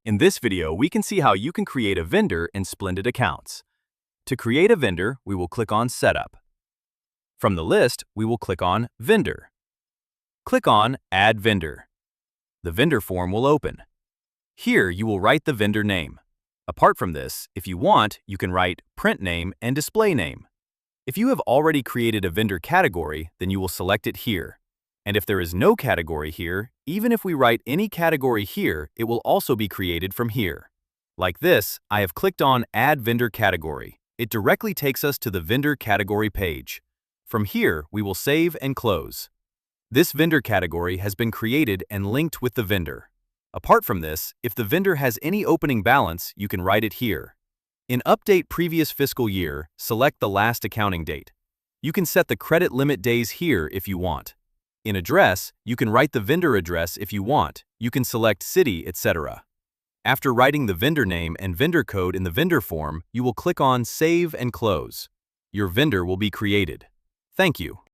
In this video, we can see how you can create a vendor in Splendid Accounts. To create a vendor, we will click on Setup. From the list, we will click on Vendor. Click on Add Vendor. The vendor form will open. Here, you will write the vendor name. Apart from this, if you want, you can write print name and display name. If you have already created a vendor category, then you will select it here. And if there is no category here, even if we write any category here, it will also be created from here. Like this, I have clicked on Add Vendor Category. It directly takes us to the vendor category page. From here, we will save and close. This vendor category has been created and linked with the vendor. Apart from this, if the vendor has any opening balance, you can write it here. In Update Previous Fiscal Year, select the last accounting date. You can set the credit limit days here if you want. In Address, you can write the vendor address if you want. You can select city, etc. After writing the vendor name and vendor code in the vendor form, you will click on Save and Close. Your vendor will be created. Thank you.